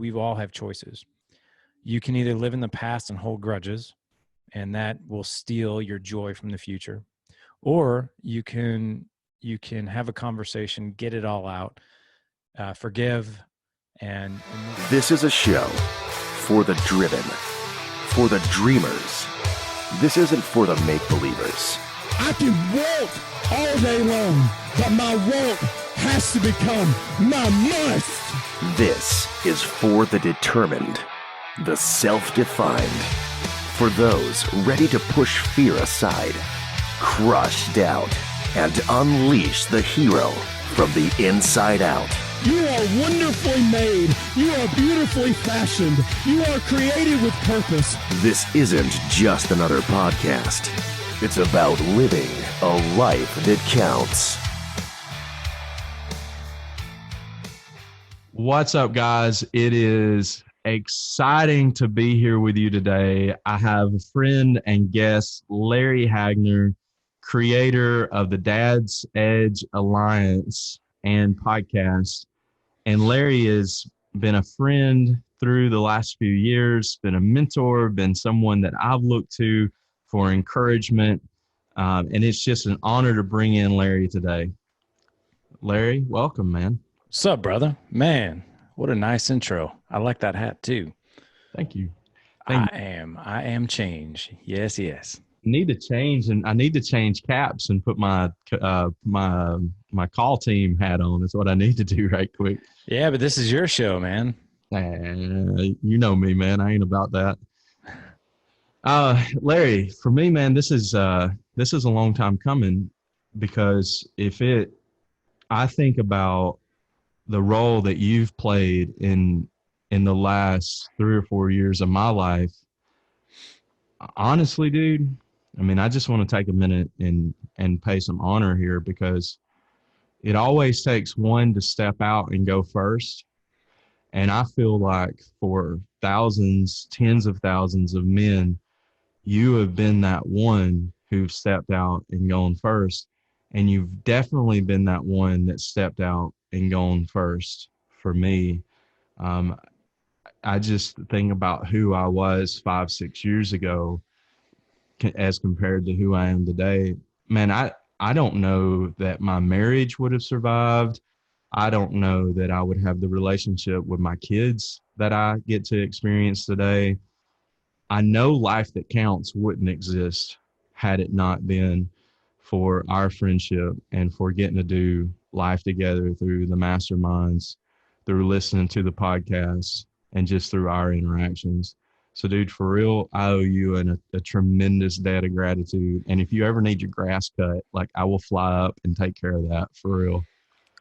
we all have choices. You can either live in the past and hold grudges, and that will steal your joy from the future, or you can have a conversation, get it all out, forgive, and This is a show for the driven, for the dreamers. This isn't for the make-believers. I can want all day long, but my want has to become my must. This is for the determined, the self-defined, for those ready to push fear aside, crush doubt, and unleash the hero from the inside out. You are wonderfully made. You are beautifully fashioned. You are created with purpose. This isn't just another podcast. It's about living a life that counts. What's up, guys? It is exciting to be here with you today. I have a friend and guest, Larry Hagner, creator of the Dad's Edge Alliance and podcast. And Larry has been a friend through the last few years, been a mentor, been someone that I've looked to for encouragement. And it's just an honor to bring in Larry today. Larry, welcome, man. What's up, brother? Man, what a nice intro. I like that hat too. Thank you. I am change. Yes. Need to change, and I need to change caps and put my call team hat on. Is what I need to do right quick. Yeah, but this is your show, man. You know me, man. I ain't about that. Larry, for me, man, this is a long time coming, because I think about the role that you've played in the last 3 or 4 years of my life. Honestly, dude, I mean, I just want to take a minute and pay some honor here, because it always takes one to step out and go first. And I feel like for thousands, tens of thousands of men, you have been that one who've stepped out and gone first. And you've definitely been that one that stepped out and gone first for me. I just think about who I was 5, 6 years ago as compared to who I am today. Man, I don't know that my marriage would have survived. I don't know that I would have the relationship with my kids that I get to experience today. I know Life That Counts wouldn't exist had it not been for our friendship and for getting to do life together through the masterminds, through listening to the podcasts, and just through our interactions. So, dude, for real, I owe you a tremendous debt of gratitude. And if you ever need your grass cut, like, I will fly up and take care of that, for real.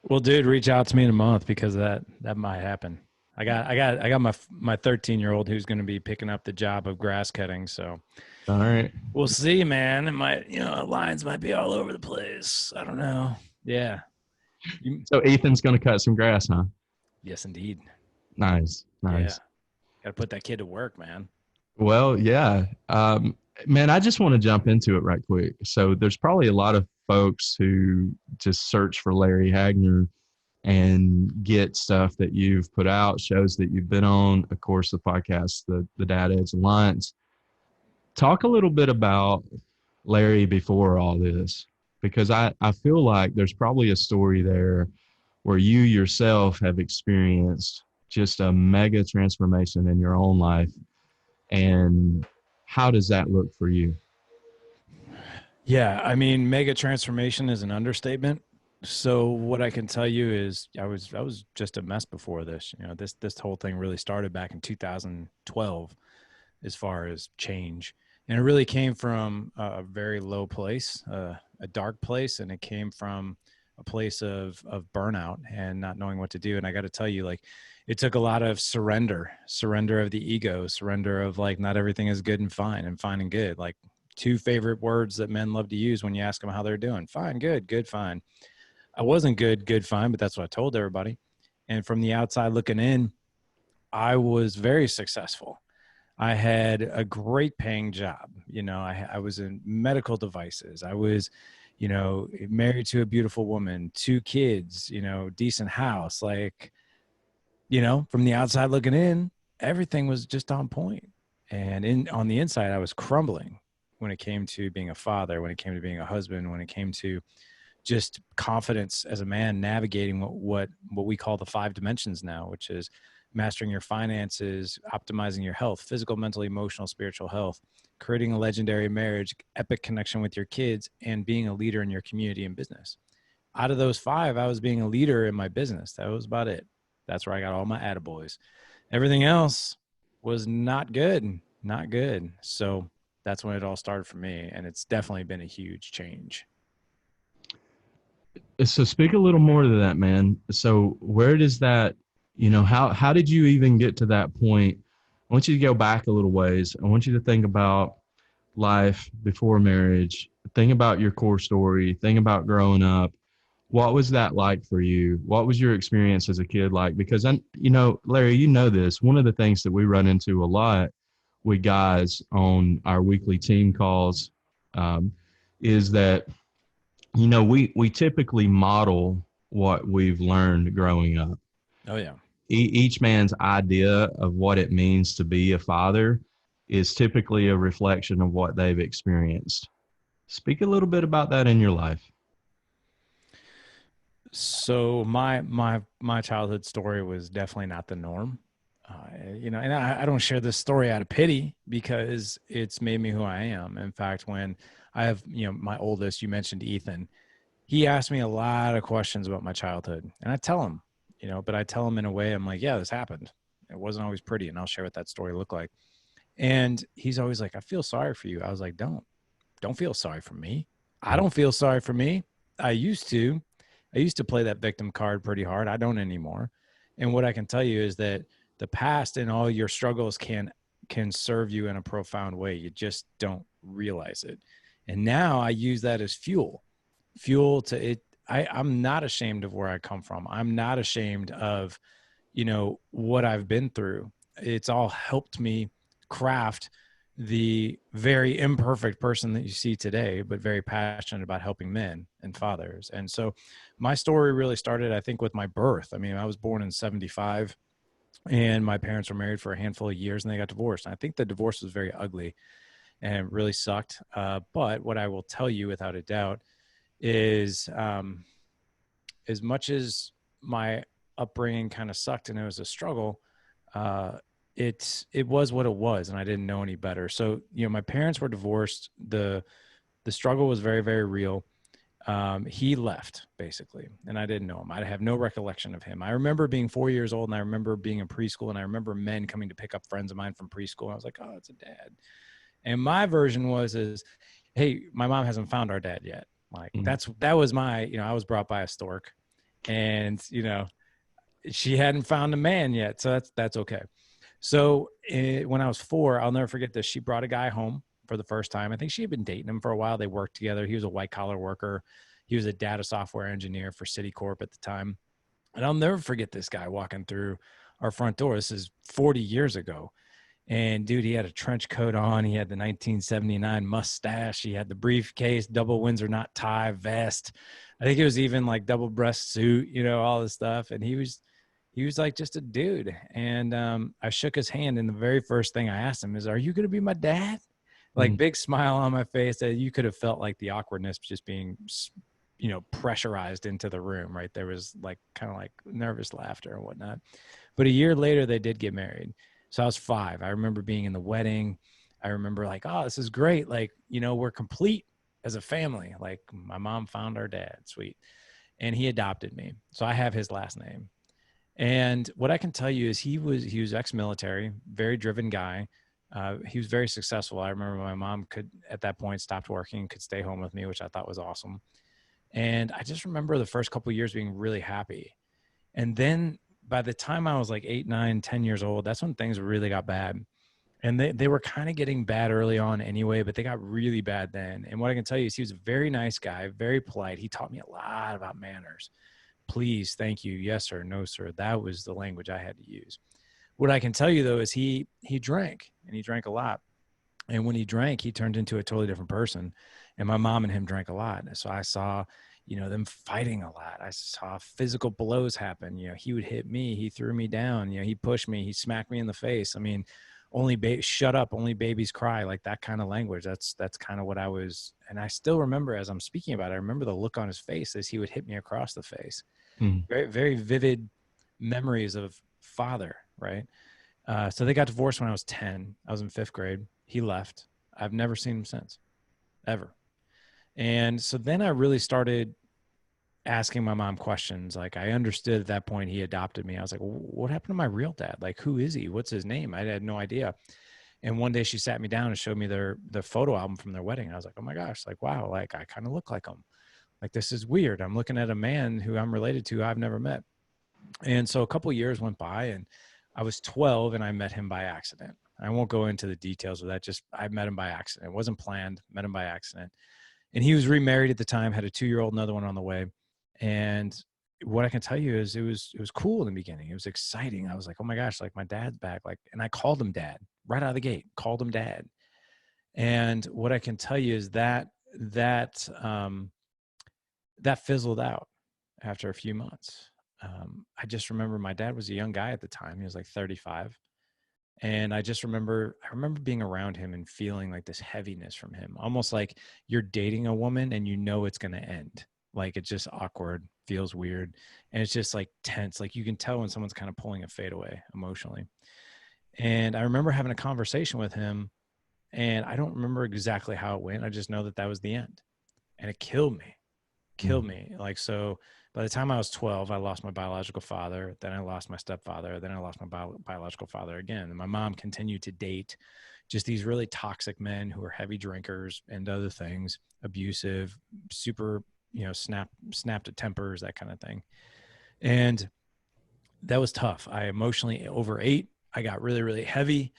Well, dude, reach out to me in a month, because that might happen. I got my 13-year-old who's going to be picking up the job of grass cutting. So, all right, we'll see, man. It might, lines might be all over the place. I don't know. Yeah. So Ethan's going to cut some grass, huh? Yes, indeed. Nice. Yeah. Got to put that kid to work, man. Well, yeah. Man, I just want to jump into it right quick. So there's probably a lot of folks who just search for Larry Hagner and get stuff that you've put out, shows that you've been on, of course, the podcast, the Dad's Edge Alliance. Talk a little bit about Larry before all this, because I feel like there's probably a story there where you yourself have experienced just a mega transformation in your own life. And how does that look for you? Yeah, I mean, mega transformation is an understatement. So what I can tell you is I was just a mess before this. This whole thing really started back in 2012 as far as change. And it really came from a very low place, a dark place, and it came from a place of burnout and not knowing what to do. And I got to tell you, like, it took a lot of surrender of the ego, surrender of, like, not everything is good and fine and good. Like, 2 favorite words that men love to use when you ask them how they're doing: fine, good, fine. I wasn't good, fine, but that's what I told everybody. And from the outside looking in, I was very successful. I had a great paying job. I was in medical devices. I was, married to a beautiful woman, 2 kids, decent house. Like, from the outside looking in, everything was just on point. And on the inside, I was crumbling when it came to being a father, when it came to being a husband, when it came to just confidence as a man, navigating what we call the 5 dimensions now, which is mastering your finances, optimizing your health, physical, mental, emotional, spiritual health, creating a legendary marriage, epic connection with your kids, and being a leader in your community and business. Out of those 5, I was being a leader in my business. That was about it. That's where I got all my attaboys. Everything else was not good, not good. So that's when it all started for me. And it's definitely been a huge change. So speak a little more to that, man. So where does that, how did you even get to that point? I want you to go back a little ways. I want you to think about life before marriage. Think about your core story. Think about growing up. What was that like for you? What was your experience as a kid like? Because Larry, you know this. One of the things that we run into a lot with guys on our weekly team calls is that we typically model what we've learned growing up. Oh, yeah. Each man's idea of what it means to be a father is typically a reflection of what they've experienced. Speak a little bit about that in your life. So my childhood story was definitely not the norm. And I don't share this story out of pity because it's made me who I am. In fact, when I have, my oldest, you mentioned Ethan, he asked me a lot of questions about my childhood, and I tell him, but I tell him in a way, I'm like, yeah, this happened. It wasn't always pretty. And I'll share what that story looked like. And he's always like, I feel sorry for you. I was like, don't feel sorry for me. I don't feel sorry for me. I used to play that victim card pretty hard. I don't anymore. And what I can tell you is that the past and all your struggles can serve you in a profound way. You just don't realize it. And now I use that as fuel to it. I'm not ashamed of where I come from. I'm not ashamed of, what I've been through. It's all helped me craft the very imperfect person that you see today, but very passionate about helping men and fathers. And so my story really started, I think, with my birth. I mean, I was born in 1975 and my parents were married for a handful of years and they got divorced. And I think the divorce was very ugly and really sucked. But what I will tell you without a doubt is as much as my upbringing kind of sucked and it was a struggle, it was what it was, and I didn't know any better. So, my parents were divorced. The struggle was very, very real. He left basically, and I didn't know him. I have no recollection of him. I remember being 4 years old and I remember being in preschool and I remember men coming to pick up friends of mine from preschool. I was like, oh, it's a dad. And my version is, hey, my mom hasn't found our dad yet. Like that was my, I was brought by a stork and, she hadn't found a man yet. So that's okay. So when I was 4, I'll never forget this. She brought a guy home for the first time. I think she had been dating him for a while. They worked together. He was a white collar worker. He was a data software engineer for Citicorp at the time. And I'll never forget this guy walking through our front door. This is 40 years ago. And dude, he had a trench coat on. He had the 1979 mustache. He had the briefcase, double Windsor knot tie, vest. I think it was even like double breast suit, all this stuff. And he was like just a dude. And I shook his hand. And the very first thing I asked him is, are you going to be my dad? Like big smile on my face that you could have felt like the awkwardness just being, pressurized into the room, right? There was like kind of like nervous laughter and whatnot. But a year later, they did get married. So I was 5. I remember being in the wedding. I remember like, oh, this is great. Like, we're complete as a family. Like my mom found our dad. Sweet. And he adopted me. So I have his last name. And what I can tell you is he was ex-military, very driven guy. He was very successful. I remember my mom could, at that point, stopped working, could stay home with me, which I thought was awesome. And I just remember the first couple of years being really happy. And then by the time I was like 8, 9, 10 years old, that's when things really got bad. And they were kind of getting bad early on anyway, but they got really bad then. And what I can tell you is he was a very nice guy, very polite. He taught me a lot about manners. Please, thank you, yes sir, no sir. That was the language I had to use. What I can tell you though is he drank, and he drank a lot. And when he drank, he turned into a totally different person. And my mom and him drank a lot. So I saw, them fighting a lot. I saw physical blows happen. He would hit me. He threw me down. He pushed me. He smacked me in the face. I mean, shut up, only babies cry, like that kind of language. That's kind of what I was. And I still remember, as I'm speaking about it, I remember the look on his face as he would hit me across the face. Very, very vivid memories of father, right? So they got divorced when I was 10. I was in 5th grade. He left. I've never seen him since, ever. And so then I really started asking my mom questions. Like, I understood at that point he adopted me. I was like, well, what happened to my real dad? Like, who is he? What's his name? I had no idea. And one day she sat me down and showed me the photo album from their wedding. And I was like, oh my gosh, like, wow, like I kind of look like him. Like, this is weird. I'm looking at a man who I'm related to, I've never met. And so a couple of years went by, and I was 12 and I met him by accident. I won't go into the details of that. Just, I met him by accident. It wasn't planned, met him by accident. And he was remarried at the time, had a 2-year-old, another one on the way. And what I can tell you is it was cool in the beginning. It was exciting. I was like, oh my gosh, like my dad's back. Like, and I called him dad right out of the gate, called him dad. And what I can tell you is that fizzled out after a few months. I just remember my dad was a young guy at the time. He was like 35. And I just remember being around him and feeling like this heaviness from him, almost like you're dating a woman and it's going to end. Like, it's just awkward, feels weird. And it's just like tense. Like, you can tell when someone's kind of pulling a fade away emotionally. And I remember having a conversation with him, and I don't remember exactly how it went. I just know that was the end, and it killed me. Like, so by the time I was 12, I lost my biological father. Then I lost my stepfather. Then I lost my biological father again. And my mom continued to date just these really toxic men who were heavy drinkers and other things, abusive, super, snapped at tempers, that kind of thing. And that was tough. I emotionally overate. I got really, really heavy.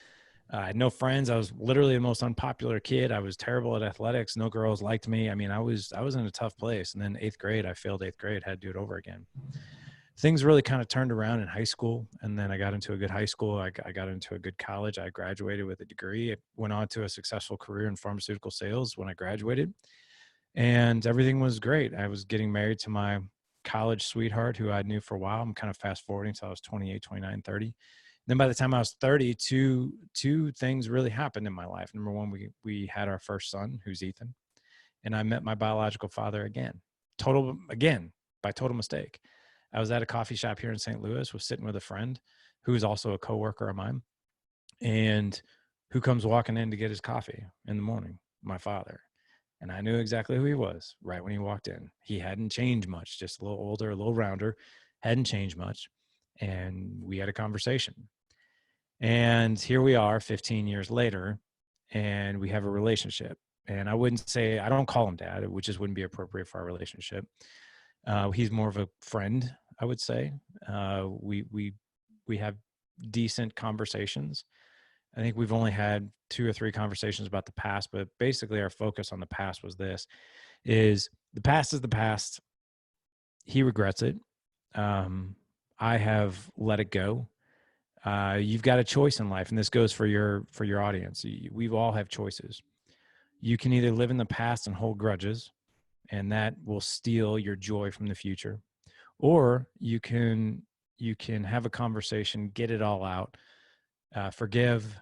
I had no friends. I was literally the most unpopular kid. I was terrible at athletics. No girls liked me. I mean, I was in a tough place. And then 8th grade, I failed 8th grade, had to do it over again. Things really kind of turned around in high school. And then I got into a good high school. I got into a good college. I graduated with a degree. I went on to a successful career in pharmaceutical sales when I graduated. And everything was great. I was getting married to my college sweetheart who I knew for a while. I'm kind of fast forwarding until I was 28, 29, 30. Then by the time I was 30, two things really happened in my life. Number one, we had our first son, who's Ethan, and I met my biological father again, by total mistake. I was at a coffee shop here in St. Louis, was sitting with a friend who is also a coworker of mine, and who comes walking in to get his coffee in the morning, my father. And I knew exactly who he was right when he walked in. He hadn't changed much, just a little older, a little rounder, hadn't changed much. And we had a conversation. And here we are 15 years later, and we have a relationship. And I don't call him dad, which just wouldn't be appropriate for our relationship. He's more of a friend, I would say. We have decent conversations. I think we've only had 2 or 3 conversations about the past, but basically our focus on the past was this: is the past is the past. He regrets it. I have let it go. You've got a choice in life, and this goes for your audience. We all have choices. You can either live in the past and hold grudges, and that will steal your joy from the future, or you can have a conversation, get it all out, forgive,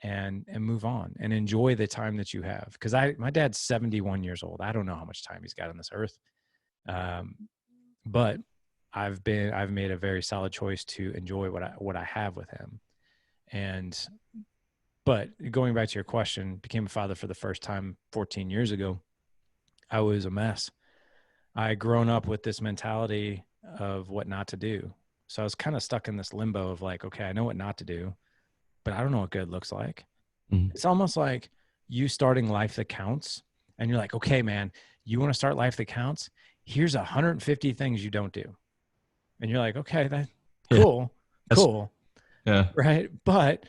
and move on and enjoy the time that you have. Because my dad's 71 years old. I don't know how much time he's got on this earth, but I've made a very solid choice to enjoy what I have with him. But going back to your question, became a father for the first time 14 years ago. I was a mess. I had grown up with this mentality of what not to do. So I was kind of stuck in this limbo of like, okay, I know what not to do, but I don't know what good looks like. Mm-hmm. It's almost like you starting Life That Counts, and you're like, okay, man, you want to start Life That Counts? Here's 150 things you don't do. And you're like, okay, cool. Yeah. Right. But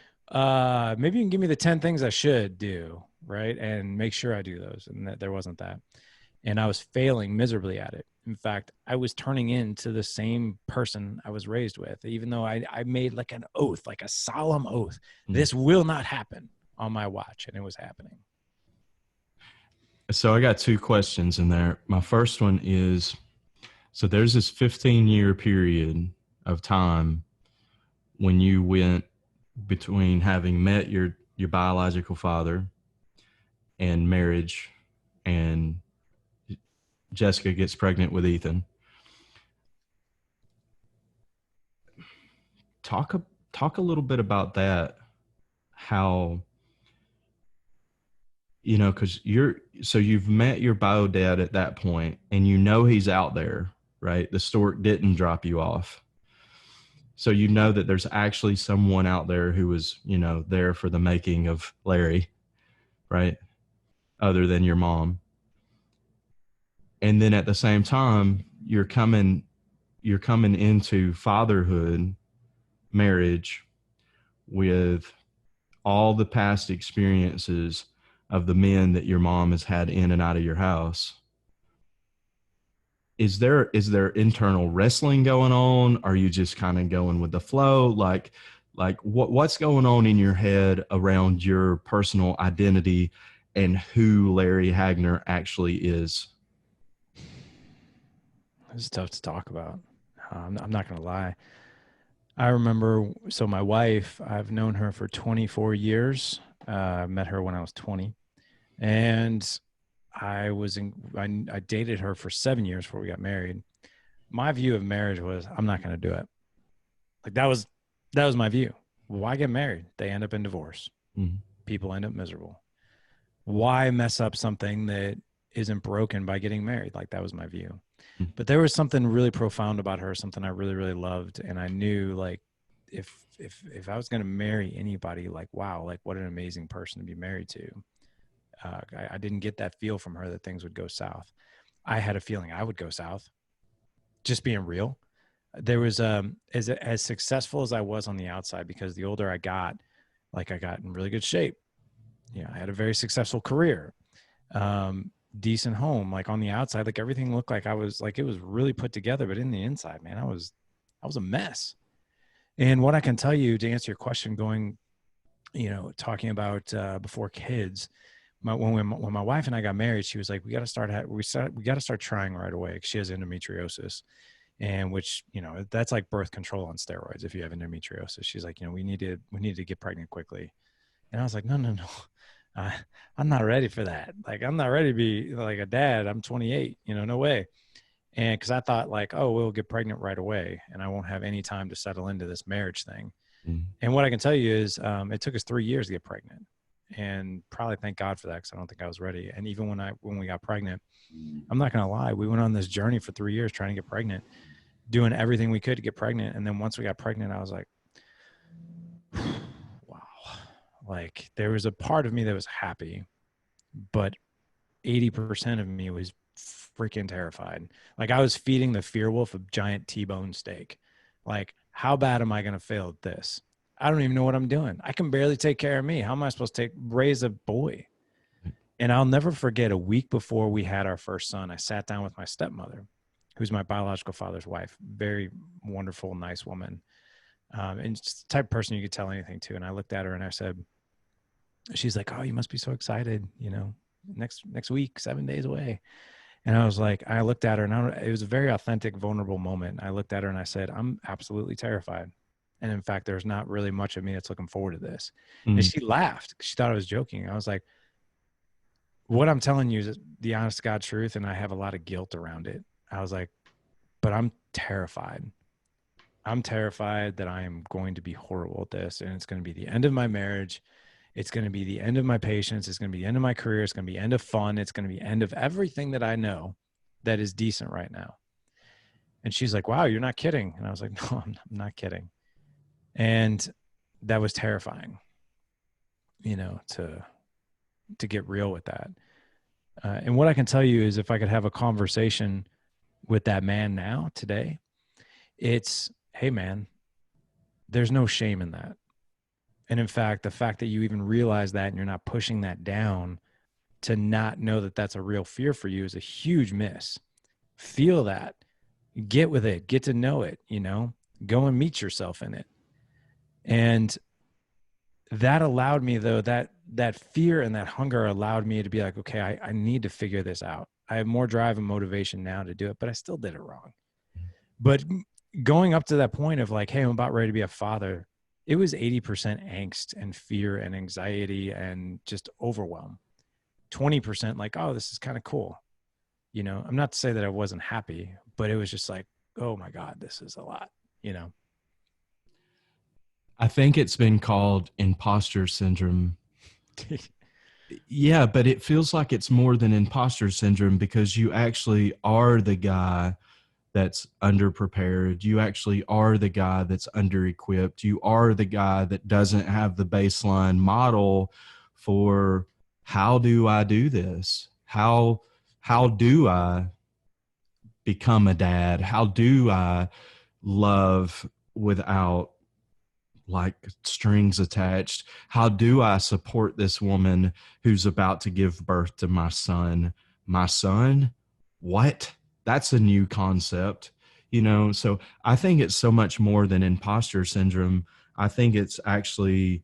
maybe you can give me the 10 things I should do. Right. And make sure I do those. And there wasn't that. And I was failing miserably at it. In fact, I was turning into the same person I was raised with, even though I made like an oath, like a solemn oath. Mm-hmm. This will not happen on my watch, and it was happening. So I got two questions in there. My first one is, so there's this 15-year period of time when you went between having met your biological father and marriage, and Jessica gets pregnant with Ethan. Talk a little bit about that. How, because you've met your bio dad at that point, and he's out there, right? The stork didn't drop you off. So that there's actually someone out there who was, there for the making of Larry, right? Other than your mom. And then at the same time, you're coming into fatherhood, marriage, with all the past experiences of the men that your mom has had in and out of your house. Is there internal wrestling going on? Are you just kind of going with the flow? Like what's going on in your head around your personal identity and who Larry Hagner actually is? It's tough to talk about. I'm not going to lie. I remember, so my wife, I've known her for 24 years. I met her when I was 20. And I dated her for 7 years before we got married. My view of marriage was, I'm not going to do it. Like that was my view. Why get married? They end up in divorce. Mm-hmm. People end up miserable. Why mess up something that isn't broken by getting married? Like that was my view. Mm-hmm. But there was something really profound about her, something I really, really loved. And I knew like, if I was going to marry anybody, like, wow, like what an amazing person to be married to. I didn't get that feel from her that things would go south. I had a feeling I would go south, just being real. There was, as successful as I was on the outside, because the older I got, like I got in really good shape. I had a very successful career, decent home, like on the outside, like everything looked like it was really put together, but in the inside, man, I was a mess. And what I can tell you to answer your question, going, talking about, before kids, when my wife and I got married, she was like, we got to start trying right away, because she has endometriosis, and which, that's like birth control on steroids. If you have endometriosis, she's like, we need to get pregnant quickly. And I was like, no. I'm not ready for that. Like, I'm not ready to be like a dad. I'm 28, no way. And cause I thought like, oh, we'll get pregnant right away and I won't have any time to settle into this marriage thing. Mm-hmm. And what I can tell you is, it took us 3 years to get pregnant. And probably thank God for that, because I don't think I was ready. And even when we got pregnant, I'm not going to lie, we went on this journey for 3 years trying to get pregnant, doing everything we could to get pregnant. And then once we got pregnant, I was like, wow. Like there was a part of me that was happy, but 80% of me was freaking terrified. Like I was feeding the fear wolf a giant T-bone steak. Like, how bad am I going to fail at this? I don't even know what I'm doing. I can barely take care of me. How am I supposed to raise a boy? And I'll never forget, a week before we had our first son, I sat down with my stepmother, who's my biological father's wife. Very wonderful, nice woman. And just the type of person you could tell anything to. And I looked at her and I said, she's like, oh, you must be so excited. Next week, 7 days away. And I was like, I looked at her and it was a very authentic, vulnerable moment. I looked at her and I said, I'm absolutely terrified. And in fact, there's not really much of me that's looking forward to this. Mm-hmm. And she laughed. She thought I was joking. I was like, what I'm telling you is the honest to God truth. And I have a lot of guilt around it. I was like, but I'm terrified. I'm terrified that I am going to be horrible at this. And it's going to be the end of my marriage. It's going to be the end of my patience. It's going to be the end of my career. It's going to be the end of fun. It's going to be the end of everything that I know that is decent right now. And she's like, wow, you're not kidding. And I was like, no, I'm not kidding. And that was terrifying, to get real with that. And what I can tell you is, if I could have a conversation with that man now, today, it's, hey man, there's no shame in that. And in fact, the fact that you even realize that and you're not pushing that down, to not know that that's a real fear for you, is a huge miss. Feel that, get with it, get to know it, go and meet yourself in it. And that allowed me, though, that that fear and that hunger allowed me to be like, okay, I need to figure this out. I have more drive and motivation now to do it, but I still did it wrong. But going up to that point of like, hey, I'm about ready to be a father, it was 80% angst and fear and anxiety and just overwhelm. 20% like, oh, this is kind of cool. You know, I'm not to say that I wasn't happy, but it was just like, oh my God, this is a lot, you know? I think it's been called imposter syndrome. Yeah, but it feels like it's more than imposter syndrome because you actually are the guy that's underprepared. You actually are the guy that's under-equipped. You are the guy that doesn't have the baseline model for how do I do this? How do I become a dad? How do I love without like strings attached? How do I support this woman who's about to give birth to my son? My son? What? That's a new concept, you know? So I think it's so much more than imposter syndrome. I think it's actually,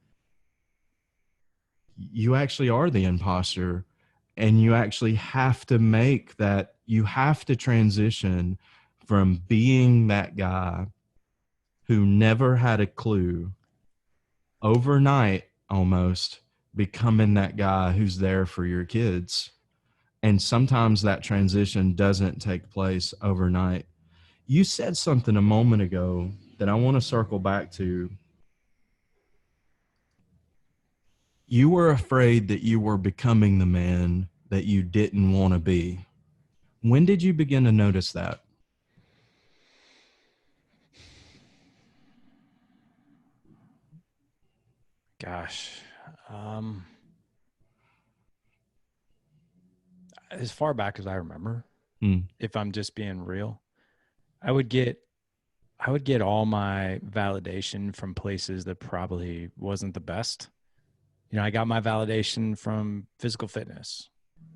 you actually are the imposter, and you actually have to make that, you have to transition from being that guy who never had a clue overnight, almost becoming that guy who's there for your kids. And sometimes that transition doesn't take place overnight. You said something a moment ago that I want to circle back to. You were afraid that you were becoming the man that you didn't want to be. When did you begin to notice that? Gosh. Um, as far back as I remember, Hmm. if I'm just being real, I would get I would get all my validation from places that probably wasn't the best. You know, I got my validation from physical fitness,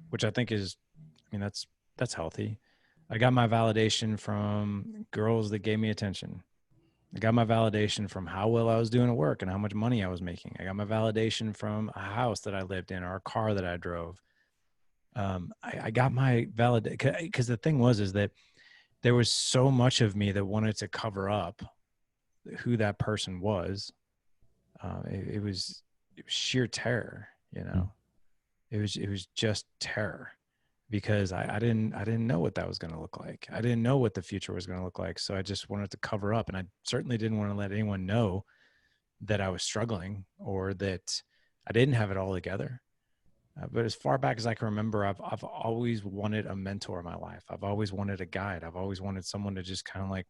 which I think is, I mean, that's healthy. I got my validation from girls that gave me attention. I got my validation from how well I was doing at work and how much money I was making. I got my validation from a house that I lived in or a car that I drove. I got my validation because the thing was is that there was so much of me that wanted to cover up who that person was. It was sheer terror, you Hmm. know. It was just terror because I didn't know what that was going to look like. I didn't know what the future was going to look like, so I just wanted to cover up, and I certainly didn't want to let anyone know that I was struggling or that I didn't have it all together. But as far back as I can remember, I've always wanted a mentor in my life. I've always wanted a guide. I've always wanted someone to just kind of like,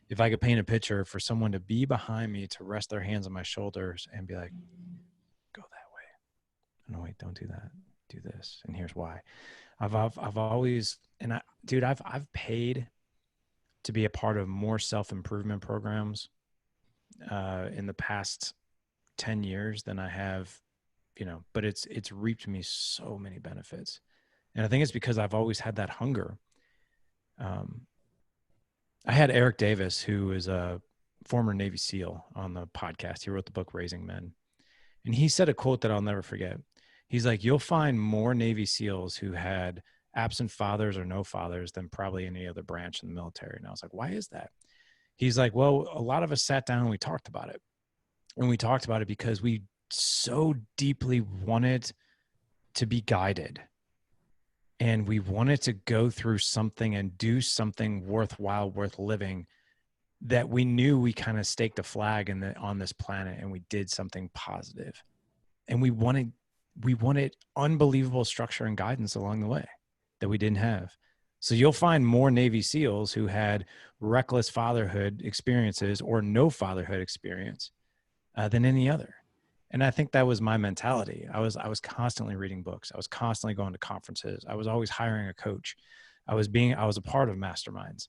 if I could paint a picture, for someone to be behind me, to rest their hands on my shoulders and be like, go that way. No, wait, don't do that. Do this. And here's why. I've always, and dude, I've paid to be a part of more self-improvement programs in the past 10 years than I have, you know, but it's reaped me so many benefits. And I think it's because I've always had that hunger. Um, I had Eric Davis, who is a former Navy SEAL, on the podcast. He wrote the book Raising Men. And he said a quote that I'll never forget. He's like, you'll find more Navy SEALs who had absent fathers or no fathers than probably any other branch in the military. And I was like, why is that? He's like, well, a lot of us sat down and we talked about it. And we talked about it because we so deeply wanted to be guided. And we wanted to go through something and do something worthwhile, worth living, that we knew we kind of staked a flag on this planet and we did something positive. And we wanted unbelievable structure and guidance along the way that we didn't have. So you'll find more Navy SEALs who had reckless fatherhood experiences or no fatherhood experience than any other. And I think that was my mentality. I was constantly reading books. I was constantly going to conferences. I was always hiring a coach. I was a part of masterminds.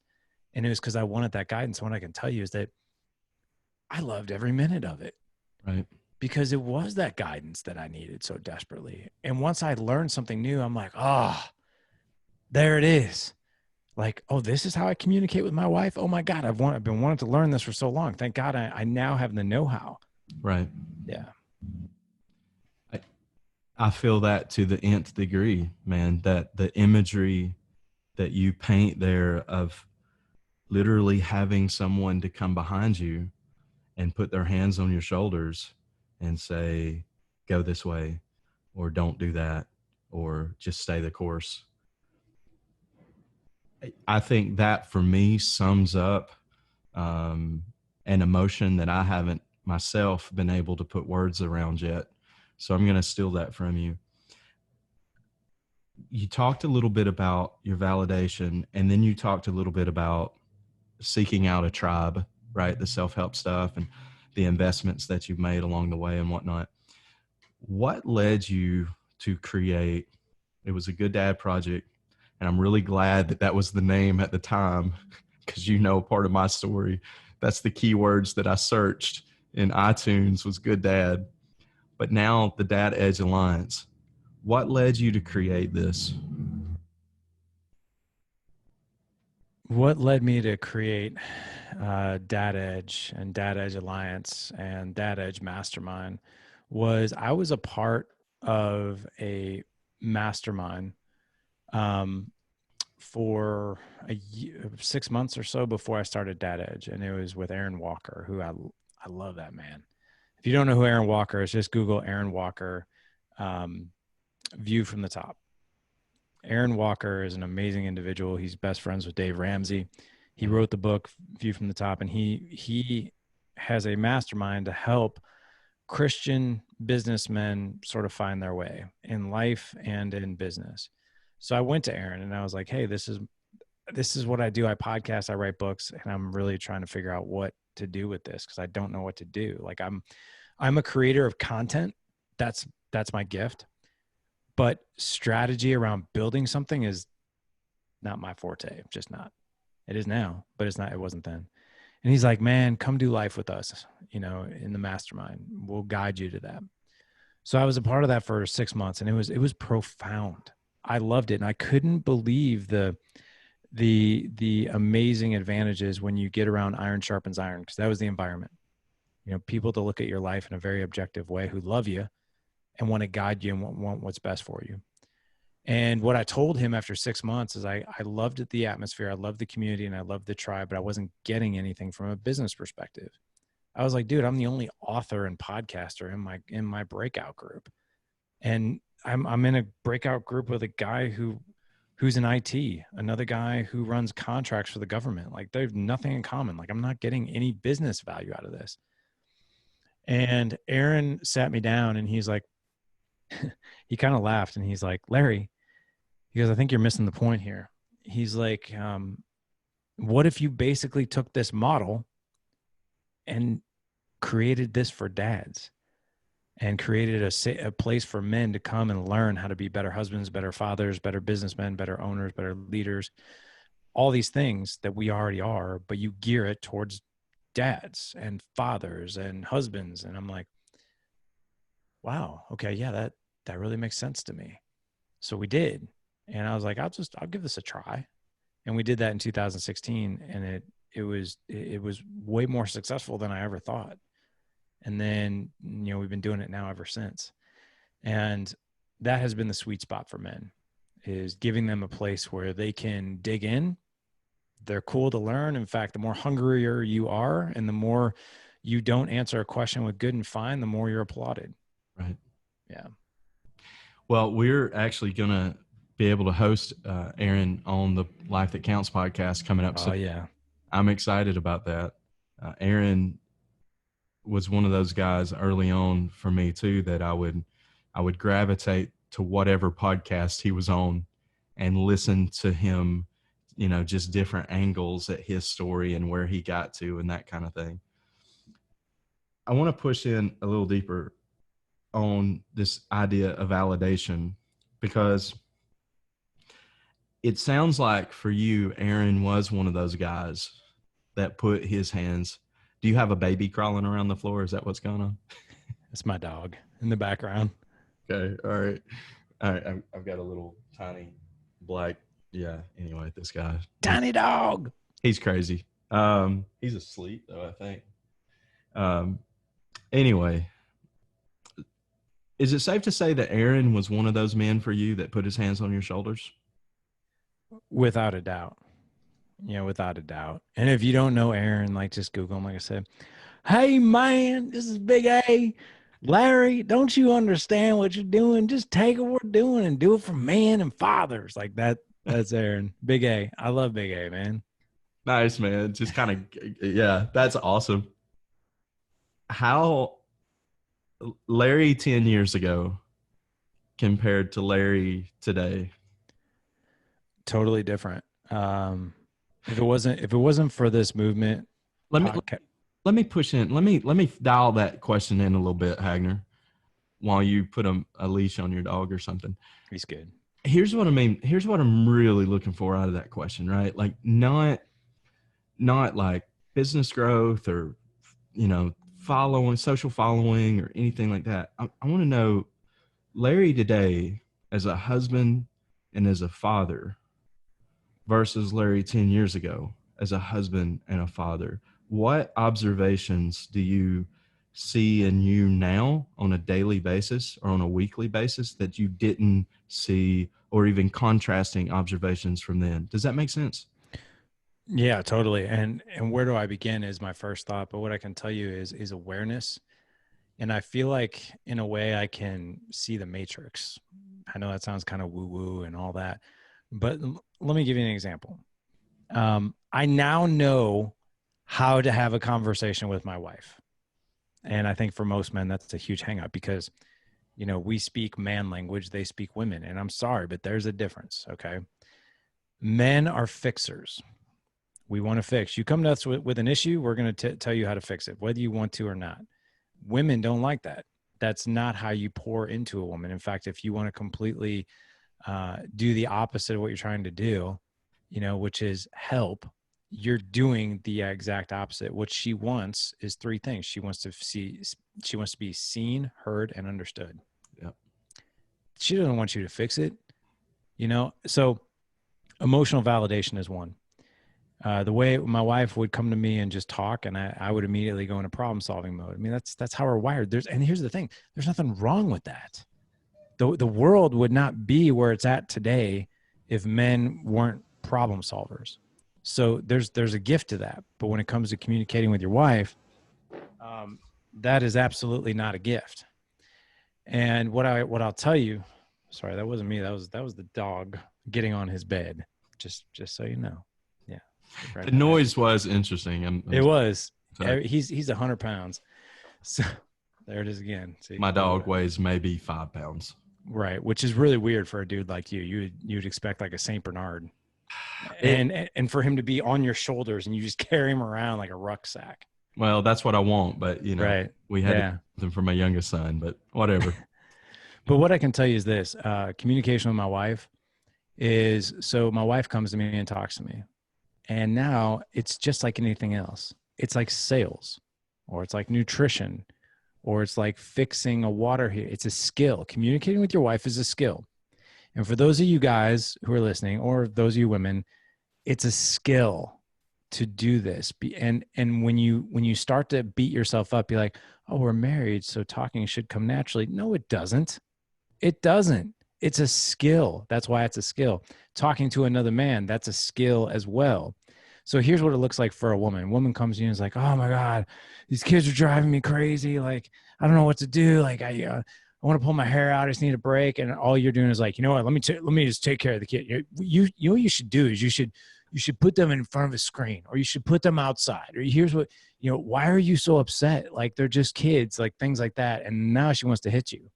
And it was because I wanted that guidance. And what I can tell you is that I loved every minute of it. Right. Because it was that guidance that I needed so desperately. And once I learned something new, I'm like, oh, there it is. Like, oh, this is how I communicate with my wife. Oh my God, I've been wanting to learn this for so long. Thank God I now have the know-how. Right. Yeah. I feel that to the nth degree, man, that the imagery that you paint there of literally having someone to come behind you and put their hands on your shoulders and say, go this way, or don't do that, or just stay the course. I think that for me sums up an emotion that I haven't myself been able to put words around yet. So I'm going to steal that from you. You talked a little bit about your validation, and then you talked a little bit about seeking out a tribe, right? The self-help stuff and the investments that you've made along the way and whatnot. What led you to create, it was a Good Dad Project, and I'm really glad that that was the name at the time, because you know part of my story. That's the keywords that I searched in iTunes was Good Dad. But now the Dad Edge Alliance. What led you to create this? What led me to create Dad Edge and Dad Edge Alliance and Dad Edge Mastermind was I was a part of a mastermind for 6 months or so before I started Dad Edge, and it was with Aaron Walker, who I love that man. If you don't know who Aaron Walker is, just Google Aaron Walker, View from the Top. Aaron Walker is an amazing individual. He's best friends with Dave Ramsey. He wrote the book View from the Top, and he has a mastermind to help Christian businessmen sort of find their way in life and in business. So I went to Aaron and I was like, hey, this is what I do. I podcast, I write books, and I'm really trying to figure out what to do with this because I don't know what to do. Like I'm a creator of content. That's my gift. But strategy around building something is not my forte. Just not. It is now, but it's not. It wasn't then. And he's like, man, come do life with us, in the mastermind. We'll guide you to that. So I was a part of that for 6 months, and it was profound. I loved it. And I couldn't believe the amazing advantages when you get around iron sharpens iron, because that was the environment. People to look at your life in a very objective way who love you and want to guide you and want what's best for you. And what I told him after 6 months is I loved the atmosphere. I loved the community and I loved the tribe, but I wasn't getting anything from a business perspective. I was like, dude, I'm the only author and podcaster in my breakout group. And I'm in a breakout group with a guy who's in IT, another guy who runs contracts for the government. Like they have nothing in common. Like I'm not getting any business value out of this. And Aaron sat me down and he's like, he kind of laughed and he's like, Larry, he goes, I think you're missing the point here. He's like, what if you basically took this model and created this for dads and created a place for men to come and learn how to be better husbands, better fathers, better businessmen, better owners, better leaders, all these things that we already are, but you gear it towards dads and fathers and husbands. And I'm like, wow, okay, yeah, that really makes sense to me. So we did. And I was like, I'll give this a try. And we did that in 2016. And it was way more successful than I ever thought. And then, we've been doing it now ever since. And that has been the sweet spot for men, is giving them a place where they can dig in. They're cool to learn. In fact, the more hungrier you are and the more you don't answer a question with good and fine, the more you're applauded. Right. Yeah. Well, we're actually going to be able to host Aaron on the Life That Counts podcast coming up soon. Oh, yeah. I'm excited about that. Aaron was one of those guys early on for me too, that I would gravitate to whatever podcast he was on and listen to him, just different angles at his story and where he got to and that kind of thing. I want to push in a little deeper on this idea of validation, because it sounds like for you, Aaron was one of those guys that put his hands. Do you have a baby crawling around the floor? Is that what's going on? It's my dog in the background. Okay. All right. I've got a little tiny black. Yeah. Anyway, this guy. Tiny dog. He's crazy. He's asleep though, I think. Anyway, Is it safe to say that Aaron was one of those men for you that put his hands on your shoulders? Without a doubt. Without a doubt. And if you don't know Aaron, like just Google him, like I said. Hey man, this is Big A. Larry, don't you understand what you're doing? Just take what we're doing and do it for men and fathers. Like that. That's Aaron. Big A. I love Big A, man. Nice, man. Just kind of, yeah, that's awesome. How Larry 10 years ago compared to Larry today? Totally different. If it wasn't for this movement, Let me podcast, let me push in. Let me dial that question in a little bit, Hagner, while you put a leash on your dog or something. he's good. Here's what I mean. Here's what I'm really looking for out of that question, right? Like not like business growth or following, social following, or anything like that. I want to know Larry today as a husband and as a father versus Larry 10 years ago as a husband and a father. What observations do you see in you now on a daily basis or on a weekly basis that you didn't see, or even contrasting observations from then? Does that make sense? Yeah, totally. And where do I begin is my first thought. But what I can tell you is awareness. And I feel like in a way I can see the matrix. I know that sounds kind of woo woo and all that, but let me give you an example. I now know how to have a conversation with my wife. And I think for most men, that's a huge hang up because, we speak man language, they speak women. And I'm sorry, but there's a difference. Okay. Men are fixers. We want to fix. You come to us with an issue, we're going to tell you how to fix it, whether you want to or not. Women don't like that. That's not how you pour into a woman. In fact, if you want to completely do the opposite of what you're trying to do, which is help, you're doing the exact opposite. What she wants is three things. She wants to be seen, heard, and understood. Yep. She doesn't want you to fix it, So emotional validation is one. The way my wife would come to me and just talk, and I would immediately go into problem solving mode. I mean, that's how we're wired. And here's the thing: there's nothing wrong with that. The world would not be where it's at today if men weren't problem solvers. So there's a gift to that. But when it comes to communicating with your wife, that is absolutely not a gift. And what I'll tell you, sorry, that wasn't me. That was the dog getting on his bed. Just so you know. Yeah. Right. The noise was interesting. It was. Sorry. He's 100 pounds. So there it is again. See, My dog weighs maybe 5 pounds. Right, which is really weird for a dude like you. You'd expect like a Saint Bernard, and for him to be on your shoulders and you just carry him around like a rucksack. Well, that's what I want, but right. We had something for my youngest son, but whatever. But what I can tell you is this: communication with my wife is so. My wife comes to me and talks to me, and now it's just like anything else. It's like sales, or it's like nutrition, or it's like fixing a water heater. It's a skill. Communicating with your wife is a skill. And for those of you guys who are listening, or those of you women, it's a skill to do this. And when you start to beat yourself up, you're like, oh, we're married, so talking should come naturally. No, it doesn't. It doesn't. It's a skill. That's why it's a skill. Talking to another man, that's a skill as well. So here's what it looks like for a woman. A woman comes to you and is like, oh my God, these kids are driving me crazy. Like, I don't know what to do. Like, I want to pull my hair out. I just need a break. And all you're doing is like, you know what, let me just take care of the kid. You know what you should do is you should put them in front of a screen, or you should put them outside, or here's what, why are you so upset? Like, they're just kids, like things like that. And now she wants to hit you.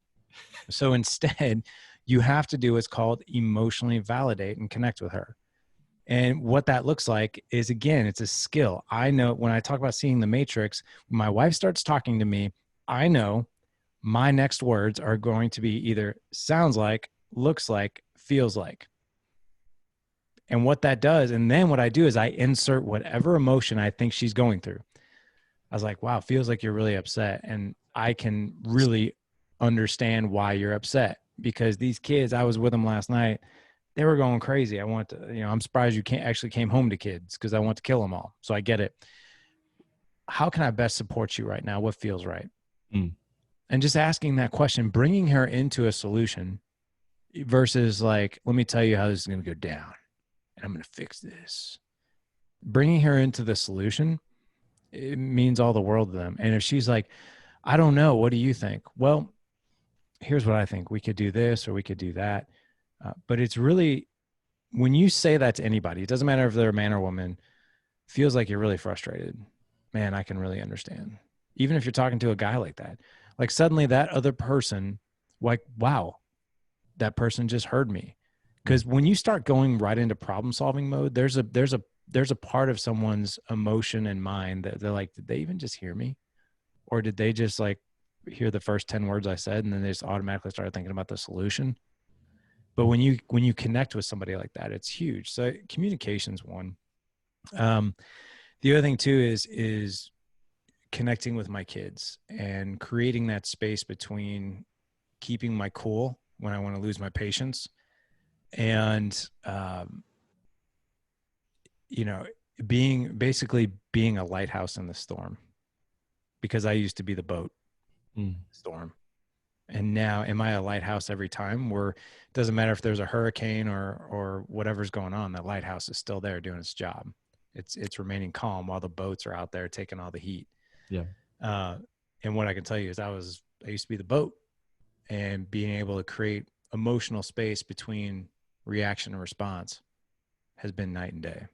So instead, you have to do what's called emotionally validate and connect with her. And what that looks like is, again, it's a skill. I know when I talk about seeing the matrix, when my wife starts talking to me, I know my next words are going to be either sounds like, looks like, feels like. And what that does, and then what I do is I insert whatever emotion I think she's going through. I was like, wow, feels like you're really upset. And I can really understand why you're upset, because these kids, I was with them last night. They were going crazy. I want to, I'm surprised you actually came home to kids, because I want to kill them all. So I get it. How can I best support you right now? What feels right? And just asking that question, bringing her into a solution versus like, let me tell you how this is going to go down and I'm going to fix this. Bringing her into the solution, it means all the world to them. And if she's like, I don't know, what do you think? Well, here's what I think. We could do this or we could do that. But it's really, when you say that to anybody, it doesn't matter if they're a man or woman, feels like you're really frustrated. Man, I can really understand. Even if you're talking to a guy like that, like suddenly that other person, like, wow, that person just heard me. Because when you start going right into problem solving mode, there's a part of someone's emotion and mind that they're like, did they even just hear me? Or did they just like hear the first 10 words I said and then they just automatically started thinking about the solution? But when you connect with somebody like that, it's huge. So communication's one. The other thing too is connecting with my kids and creating that space between keeping my cool when I want to lose my patience and, being a lighthouse in the storm, because I used to be the boat storm. And now am I a lighthouse every time where it doesn't matter if there's a hurricane or whatever's going on, that lighthouse is still there doing its job. It's remaining calm while the boats are out there taking all the heat. Yeah. And what I can tell you is I used to be the boat, and being able to create emotional space between reaction and response has been night and day.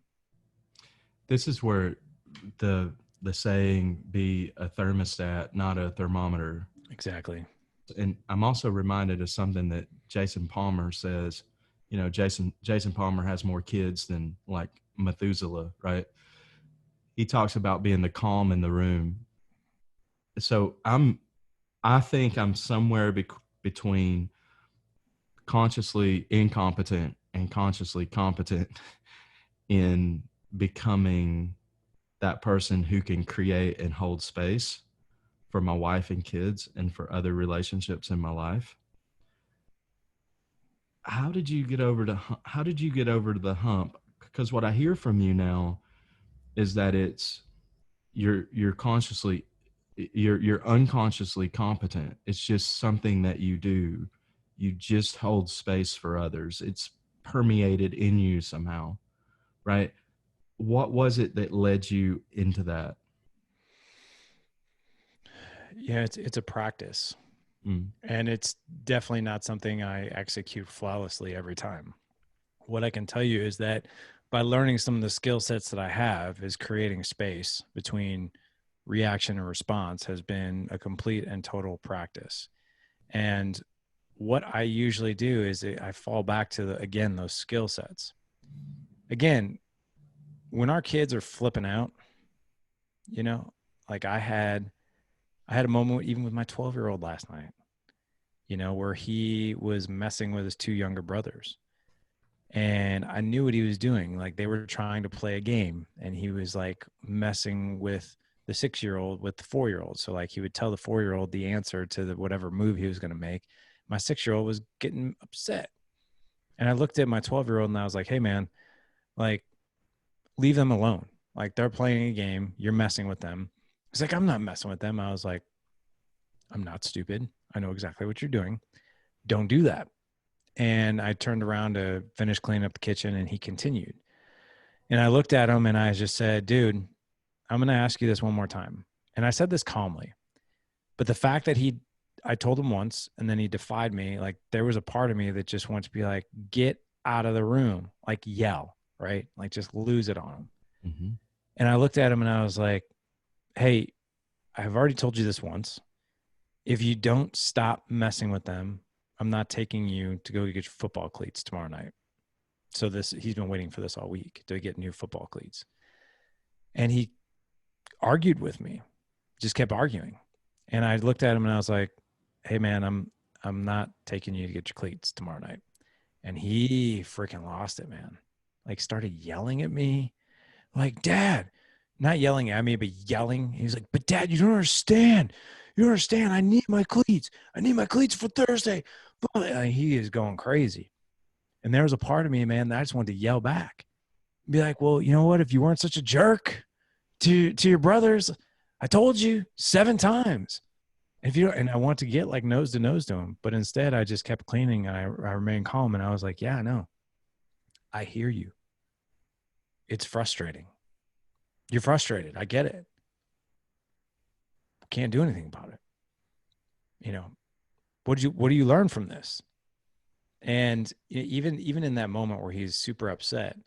This is where the saying, be a thermostat, not a thermometer. Exactly. And I'm also reminded of something that Jason Palmer says. You know, Jason Palmer has more kids than like Methuselah, right? He talks about being the calm in the room. So I think I'm somewhere between consciously incompetent and consciously competent in becoming that person who can create and hold space for my wife and kids and for other relationships in my life. How did you get over the hump? Because what I hear from you now is that you're unconsciously competent. It's just something that you do. You just hold space for others. It's permeated in you somehow, right? What was it that led you into that? Yeah, it's a practice. And it's definitely not something I execute flawlessly every time. What I can tell you is that by learning some of the skill sets that I have, is creating space between reaction and response has been a complete and total practice. And what I usually do is I fall back to again, those skill sets. Again, when our kids are flipping out, like I had a moment even with my 12-year-old last night, where he was messing with his two younger brothers. And I knew what he was doing. Like they were trying to play a game and he was like messing with the 6-year-old with the 4-year-old. So like he would tell the 4-year-old the answer to whatever move he was going to make. My 6-year-old was getting upset. And I looked at my 12-year-old and I was like, hey man, like leave them alone. Like they're playing a game. You're messing with them. He's like, I'm not messing with them. I was like, I'm not stupid. I know exactly what you're doing. Don't do that. And I turned around to finish cleaning up the kitchen and he continued. And I looked at him and I just said, dude, I'm going to ask you this one more time. And I said this calmly, but the fact that I told him once and then he defied me, like there was a part of me that just wants to be like, get out of the room, like yell, right? Like just lose it on him. Mm-hmm. And I looked at him and I was like, hey, I've already told you this once. If you don't stop messing with them, I'm not taking you to go get your football cleats tomorrow night. So he's been waiting for this all week to get new football cleats. And he argued with me, just kept arguing. And I looked at him and I was like, hey man, I'm not taking you to get your cleats tomorrow night. And he freaking lost it, man. Like started yelling at me like, Dad, not yelling at me, but yelling. He was like, but Dad, you don't understand. You don't understand. I need my cleats. I need my cleats for Thursday. He is going crazy. And there was a part of me, man, that I just wanted to yell back. Be like, well, you know what? If you weren't such a jerk to your brothers, I told you 7 times. If you don't, and I want to get like nose to nose to him, but instead I just kept cleaning and I remained calm. And I was like, yeah, no, I hear you. It's frustrating. You're frustrated. I get it. Can't do anything about it. You know, what do you learn from this? And even in that moment where he's super upset,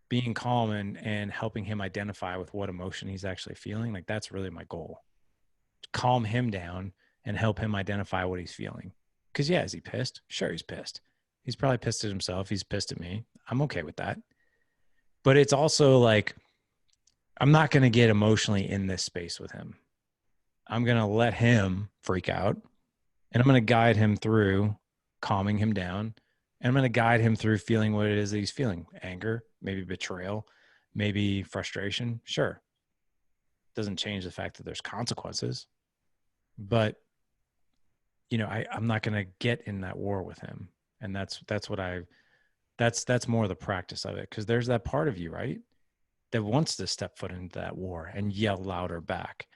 being calm and helping him identify with what emotion he's actually feeling, like that's really my goal. Calm him down and help him identify what he's feeling. Because yeah, is he pissed? Sure, he's pissed. He's probably pissed at himself. He's pissed at me. I'm okay with that. But it's also like, I'm not going to get emotionally in this space with him. I'm going to let him freak out and I'm going to guide him through calming him down. And I'm going to guide him through feeling what it is that he's feeling. Anger, maybe betrayal, maybe frustration. Sure. Doesn't change the fact that there's consequences. But, you know, I'm not going to get in that war with him. And that's more the practice of it. Cause there's that part of you, right, that wants to step foot into that war and yell louder back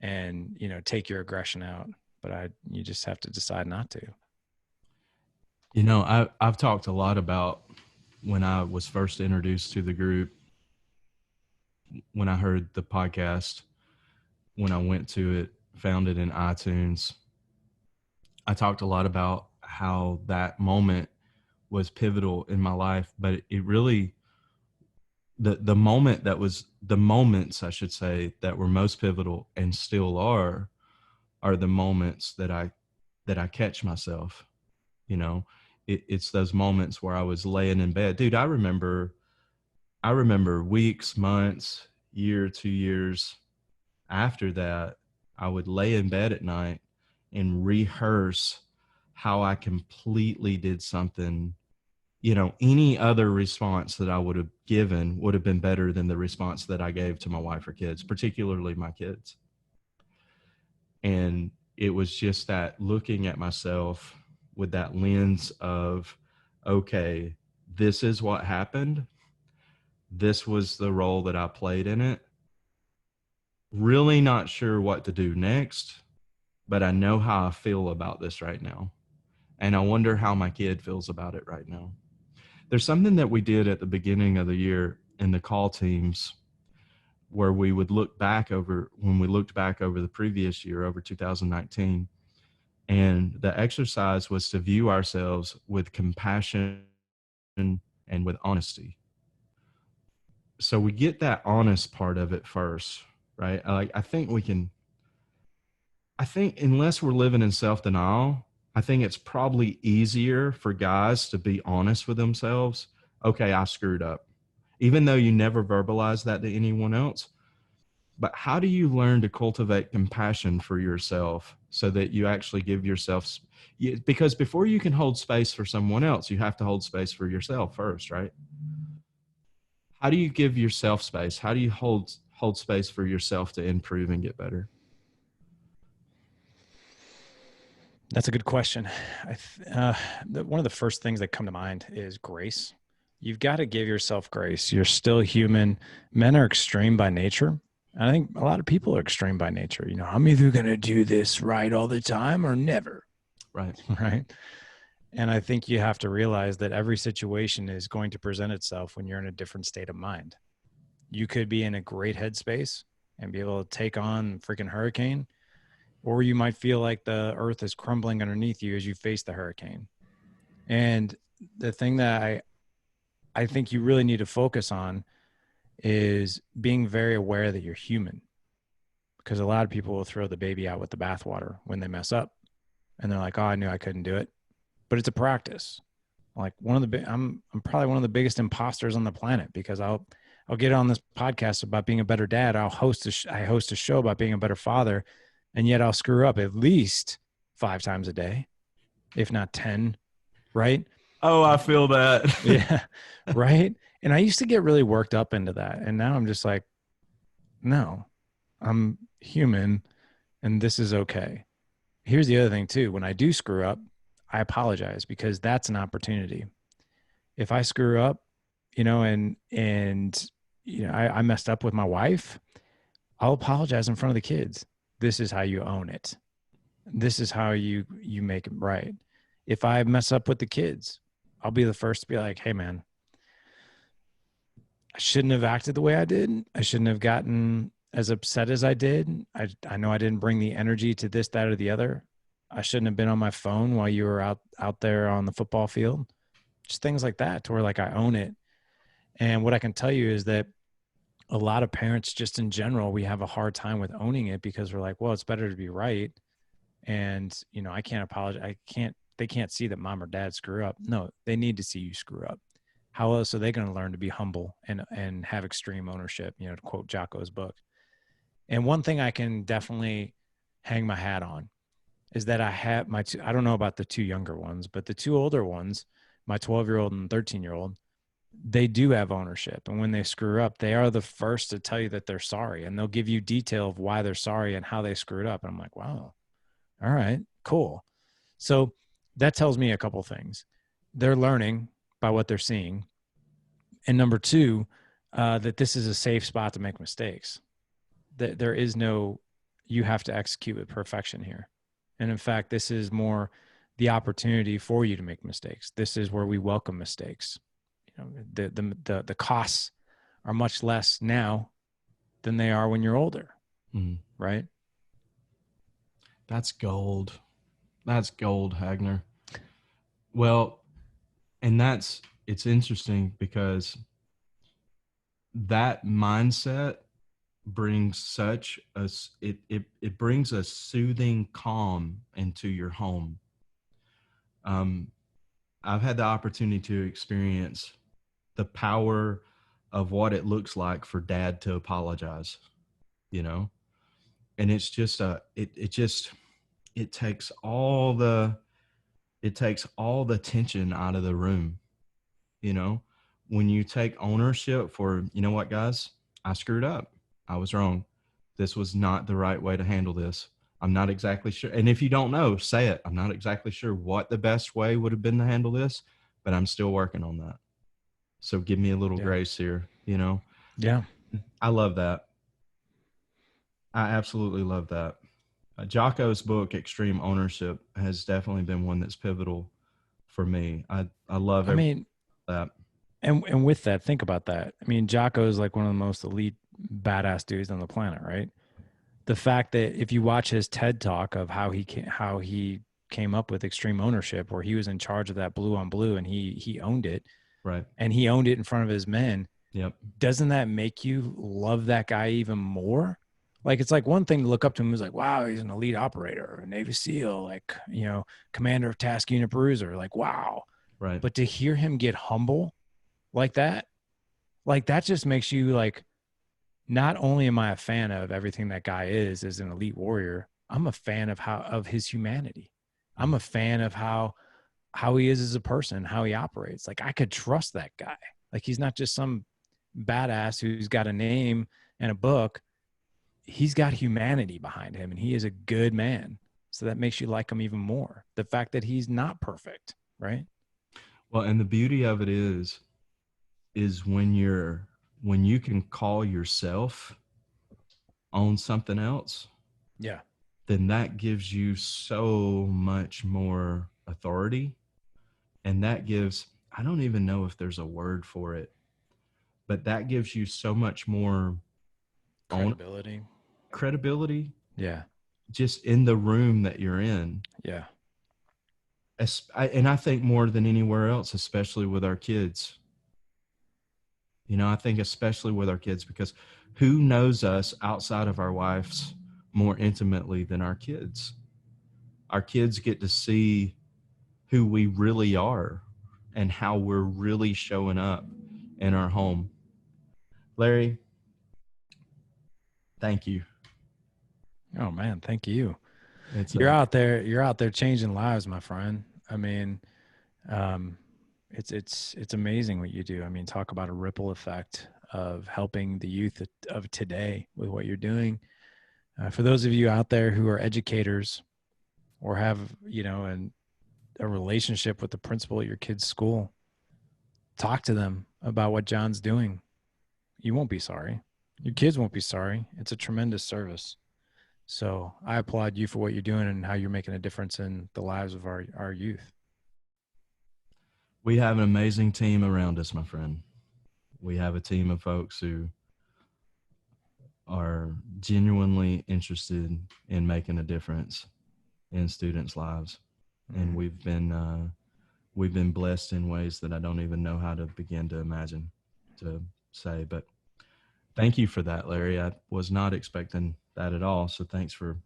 and, you know, take your aggression out. But you just have to decide not to. You know, I've talked a lot about when I was first introduced to the group, when I heard the podcast, when I went to it, found it in iTunes. I talked a lot about how that moment was pivotal in my life, but it really, the moment that was, the moments I should say that were most pivotal and still are the moments that I catch myself. You know, it's those moments where I was laying in bed. Dude, I remember weeks, months, year, 2 years after that, I would lay in bed at night and rehearse how I completely did something. You know, any other response that I would have given would have been better than the response that I gave to my wife or kids, particularly my kids. And it was just that looking at myself with that lens of, okay, this is what happened. This was the role that I played in it. Really not sure what to do next, but I know how I feel about this right now. And I wonder how my kid feels about it right now. There's something that we did at the beginning of the year in the call teams where we would looked back over the previous year, over 2019. And the exercise was to view ourselves with compassion and with honesty. So we get that honest part of it first, right? I think unless we're living in self-denial, I think it's probably easier for guys to be honest with themselves. Okay, I screwed up. Even though you never verbalize that to anyone else. But how do you learn to cultivate compassion for yourself so that you actually give yourself, because before you can hold space for someone else, you have to hold space for yourself first, right? How do you give yourself space? How do you hold space for yourself to improve and get better? That's a good question. One of the first things that come to mind is grace. You've got to give yourself grace. You're still human. Men are extreme by nature. And I think a lot of people are extreme by nature. You know, I'm either going to do this right all the time or never. Right. Right. And I think you have to realize that every situation is going to present itself when you're in a different state of mind. You could be in a great headspace and be able to take on freaking hurricane, or you might feel like the earth is crumbling underneath you as you face the hurricane. And the thing that I think you really need to focus on is being very aware that you're human, because a lot of people will throw the baby out with the bathwater when they mess up and they're like, oh, I knew I couldn't do it, but it's a practice. Like I'm probably one of the biggest imposters on the planet, because I'll get on this podcast about being a better dad. I host a show about being a better father. And yet I'll screw up at least 5 times a day, if not 10. Right. Oh, I feel that. Yeah. Right. And I used to get really worked up into that. And now I'm just like, no, I'm human and this is okay. Here's the other thing too. When I do screw up, I apologize, because that's an opportunity. If I screw up, you know, and you know, I messed up with my wife, I'll apologize in front of the kids. This is how you own it. This is how you make it right. If I mess up with the kids, I'll be the first to be like, hey man, I shouldn't have acted the way I did. I shouldn't have gotten as upset as I did. I know I didn't bring the energy to this, that, or the other. I shouldn't have been on my phone while you were out there on the football field. Just things like that, to where like I own it. And what I can tell you is that a lot of parents, just in general, we have a hard time with owning it because we're like, well, it's better to be right. And I can't apologize. They can't see that mom or dad screw up. No, they need to see you screw up. How else are they going to learn to be humble and have extreme ownership, to quote Jocko's book? And one thing I can definitely hang my hat on is that I have I don't know about the two younger ones, but the two older ones, my 12-year-old and 13-year-old, they do have ownership. And when they screw up, they are the first to tell you that they're sorry. And they'll give you detail of why they're sorry and how they screwed up. And I'm like, wow, all right, cool. So that tells me a couple things. They're learning by what they're seeing. And number two, that this is a safe spot to make mistakes. That there is no, you have to execute with perfection here. And in fact, this is more the opportunity for you to make mistakes. This is where we welcome mistakes. The costs are much less now than they are when you're older. Mm. Right? That's gold. That's gold, Hagner. Well, and it's interesting because that mindset brings such a it brings a soothing calm into your home. I've had the opportunity to experience the power of what it looks like for dad to apologize, and it's just it takes all the tension out of the room. When you take ownership for, you know what, guys, I screwed up. I was wrong. This was not the right way to handle this. I'm not exactly sure. And if you don't know, say it. I'm not exactly sure what the best way would have been to handle this, but I'm still working on that. So give me a little grace here, Yeah. I love that. I absolutely love that. Jocko's book, Extreme Ownership, has definitely been one that's pivotal for me. I love that. And with that, think about that. I mean, Jocko is like one of the most elite badass dudes on the planet, right? The fact that if you watch his TED talk of how he came up with extreme ownership, where he was in charge of that blue on blue and he owned it, right? And he owned it in front of his men. Yep. Doesn't that make you love that guy even more? Like, it's like one thing to look up to him, is like, wow, he's an elite operator, a Navy SEAL, like, commander of task unit bruiser, like, wow. Right. But to hear him get humble like that just makes you like, not only am I a fan of everything that guy is as an elite warrior, I'm a fan of his humanity. I'm a fan of how he is as a person, how he operates. Like, I could trust that guy. Like, he's not just some badass who's got a name and a book. He's got humanity behind him, and he is a good man. So that makes you like him even more. The fact that he's not perfect, right? Well, and the beauty of it is when you can call yourself on something else. Yeah. Then that gives you so much more authority. And that gives, I don't even know if there's a word for it, but that gives you so much more credibility. Yeah. Just in the room that you're in. Yeah. And I think more than anywhere else, especially with our kids. I think especially with our kids, because who knows us outside of our wives more intimately than our kids? Our kids get to see who we really are and how we're really showing up in our home. Larry, thank you. Oh man, thank you. You're out there changing lives, my friend. I mean, it's amazing what you do. I mean, talk about a ripple effect of helping the youth of today with what you're doing. For those of you out there who are educators or have, a relationship with the principal at your kid's school, talk to them about what John's doing. You won't be sorry. Your kids won't be sorry. It's a tremendous service. So I applaud you for what you're doing and how you're making a difference in the lives of our youth. We have an amazing team around us, my friend. We have a team of folks who are genuinely interested in making a difference in students' lives, and we've been blessed in ways that I don't even know how to begin to imagine to say. But thank you for that, Larry. I was not expecting that at all. So thanks for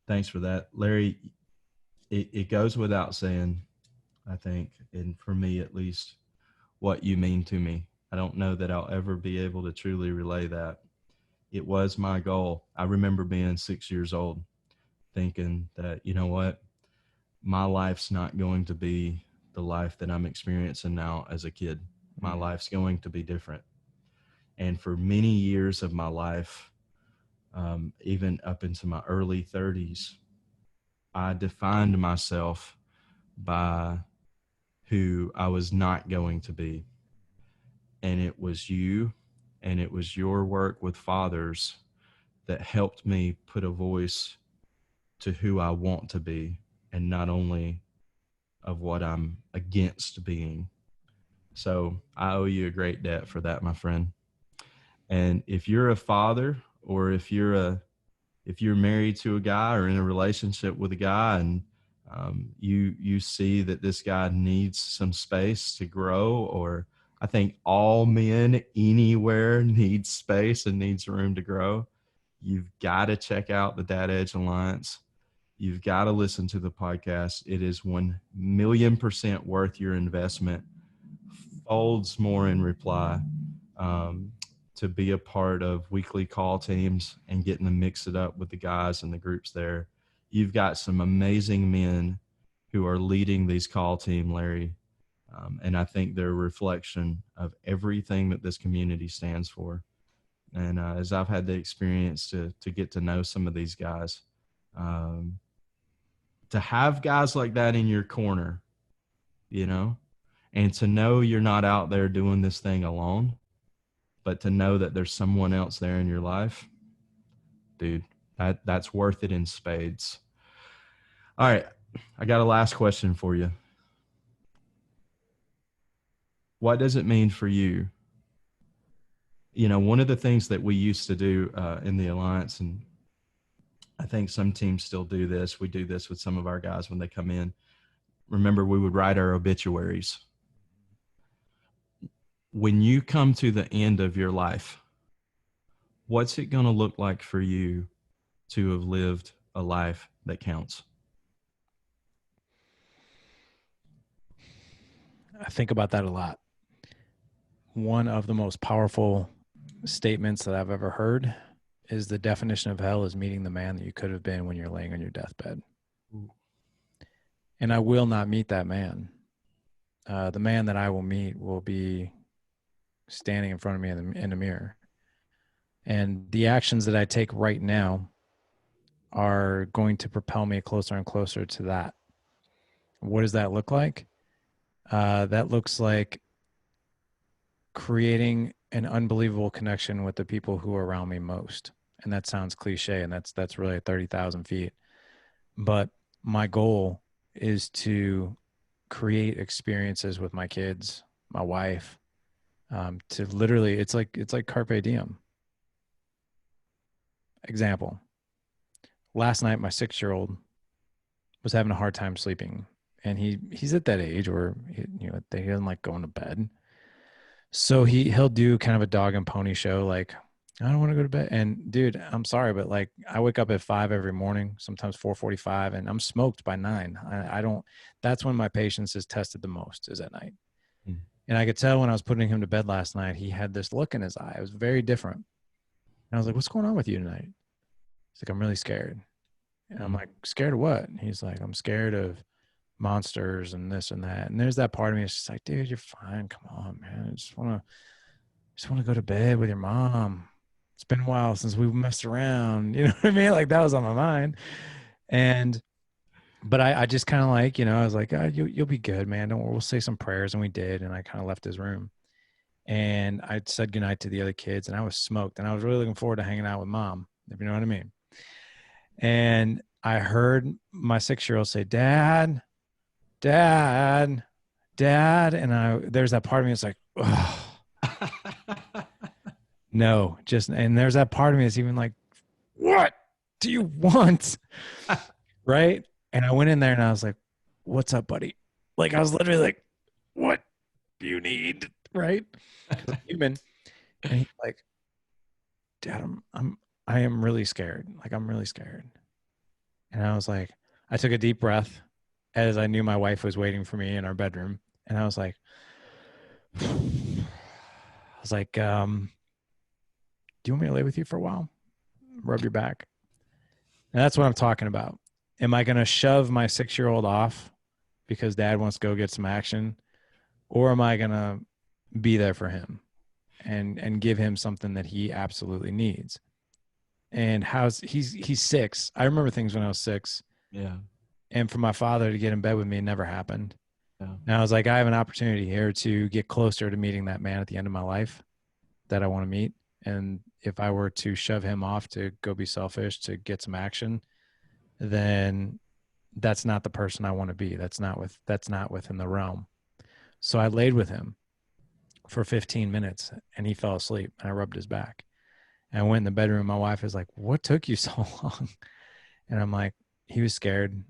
that, Larry. It goes without saying, I think, and for me at least, what you mean to me. I don't know that I'll ever be able to truly relay that. It was my goal. I remember being 6 years old, thinking that, you know what, my life's not going to be the life that I'm experiencing now as a kid. My life's going to be different. And for many years of my life, even up into my early 30s, I defined myself by who I was not going to be. And it was you and it was your work with fathers that helped me put a voice to who I want to be, and not only of what I'm against being. So I owe you a great debt for that, my friend. And if you're a father, or if you're married to a guy or in a relationship with a guy, and you see that this guy needs some space to grow, or I think all men anywhere need space and needs room to grow, you've got to check out the Dad Edge Alliance. You've got to listen to the podcast. It is 1,000,000% worth your investment. Folds more in reply. Um, to be a part of weekly call teams and getting to mix it up with the guys and the groups there. You've got some amazing men who are leading these call team, Larry. And I think they're a reflection of everything that this community stands for. And as I've had the experience to get to know some of these guys, to have guys like that in your corner, you know, and to know you're not out there doing this thing alone, but to know that there's someone else there in your life, dude, that's worth it in spades. All right, I got a last question for you. What does it mean for you? You know, one of the things that we used to do in the Alliance, and I think some teams still do this, we do this with some of our guys when they come in. Remember, we would write our obituaries. When you come to the end of your life, what's it going to look like for you to have lived a life that counts? I think about that a lot. One of the most powerful statements that I've ever heard is the definition of hell is meeting the man that you could have been when you're laying on your deathbed. Ooh. And I will not meet that man. The man that I will meet will be standing in front of me in a mirror. And the actions that I take right now are going to propel me closer and closer to that. What does that look like? That looks like creating an unbelievable connection with the people who are around me most. And that sounds cliche, and that's really 30,000 feet. But my goal is to create experiences with my kids, my wife, to literally, it's like carpe diem. Example. Last night, my 6-year-old was having a hard time sleeping, and he's at that age where he doesn't like going to bed. So he'll do kind of a dog and pony show, like, I don't want to go to bed. And dude, I'm sorry, but like I wake up at 5 every morning, sometimes 4:45, and I'm smoked by 9. I don't. That's when my patience is tested the most, is at night. Mm. And I could tell when I was putting him to bed last night, he had this look in his eye. It was very different. And I was like, "What's going on with you tonight?" He's like, "I'm really scared." And I'm like, "Scared of what?" And he's like, "I'm scared of monsters and this and that." And there's that part of me that's just like, "Dude, you're fine. Come on, man. I just want to go to bed with your mom. It's been a while since we've messed around." You know what I mean? Like that was on my mind. But I just kind of like, I was like, "Oh, you'll be good, man. Don't worry. We'll say some prayers." And we did. And I kind of left his room and I said goodnight to the other kids, and I was smoked, and I was really looking forward to hanging out with mom, if you know what I mean. And I heard my 6-year-old say, Dad, Dad, Dad. And there's that part of me that's like, oh, no, and there's that part of me that's even like, what do you want? Right. And I went in there and I was like, what's up, buddy? Like, I was literally like, what do you need? Right. 'Cause I'm human. And he's like, Dad, I am really scared. Like, I'm really scared. And I was like, I took a deep breath as I knew my wife was waiting for me in our bedroom. And I was like, do you want me to lay with you for a while? Rub your back. And that's what I'm talking about. Am I going to shove my 6-year-old off because Dad wants to go get some action? Or am I going to be there for him and give him something that he absolutely needs? And he's 6. I remember things when I was 6. Yeah. And for my father to get in bed with me, it never happened. Yeah. Now I was like, I have an opportunity here to get closer to meeting that man at the end of my life that I want to meet. And if I were to shove him off to go be selfish, to get some action, then that's not the person I want to be. That's not within the realm. So I laid with him for 15 minutes and he fell asleep and I rubbed his back. And I went in the bedroom. My wife is like, what took you so long? And I'm like, he was scared.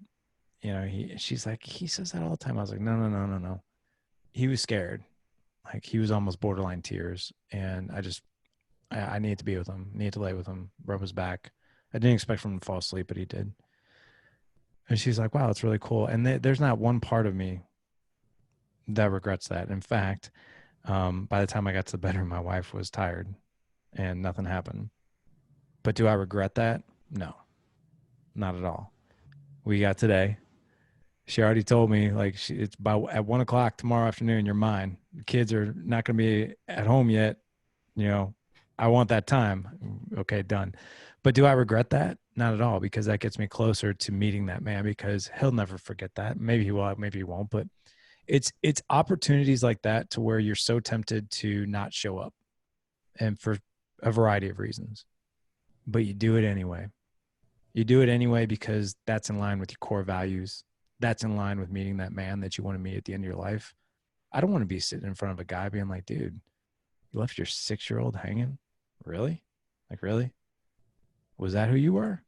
You know, she's like, he says that all the time. I was like, no. He was scared. Like, he was almost borderline tears. And I needed to be with him, needed to lay with him, rub his back. I didn't expect him to fall asleep, but he did. And she's like, wow, it's really cool. And there's not one part of me that regrets that. In fact, by the time I got to the bedroom, my wife was tired and nothing happened. But do I regret that? No, not at all. We got today. She already told me, like, it's at 1:00 tomorrow afternoon, you're mine. The kids are not going to be at home yet. You know, I want that time. Okay, done. But do I regret that? Not at all, because that gets me closer to meeting that man, because he'll never forget that. Maybe he will, maybe he won't, but it's opportunities like that to where you're so tempted to not show up, and for a variety of reasons, but you do it anyway. You do it anyway because that's in line with your core values. That's in line with meeting that man that you want to meet at the end of your life. I don't want to be sitting in front of a guy being like, dude, you left your 6-year-old hanging? Really? Like, really? Was that who you were?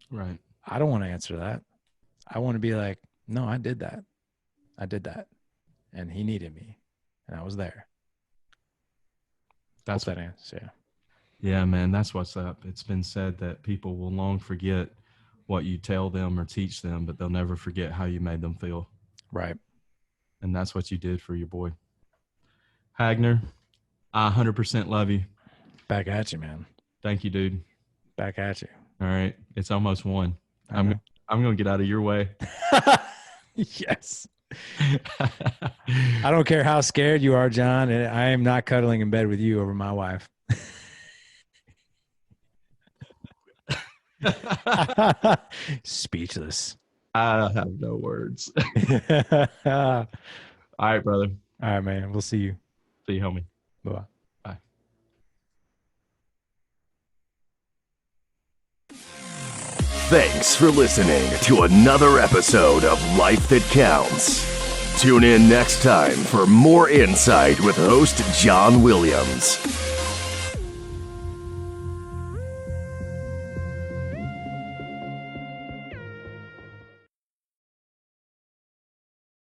Right. I don't want to answer that. I want to be like, no, I did that. And he needed me and I was there. That's that answer. Yeah. Yeah, man, that's what's up. It's been said that people will long forget what you tell them or teach them, but they'll never forget how you made them feel. Right. And that's what you did for your boy. Hagner, I 100% love you. Back at you, man. Thank you, dude. Back at you. All right. It's almost 1. I'm going to get out of your way. Yes. I don't care how scared you are, John. I am not cuddling in bed with you over my wife. Speechless. I have no words. All right, brother. All right, man. We'll see you. See you, homie. Bye-bye. Bye. Thanks for listening to another episode of Life That Counts. Tune in next time for more insight with host John Williams.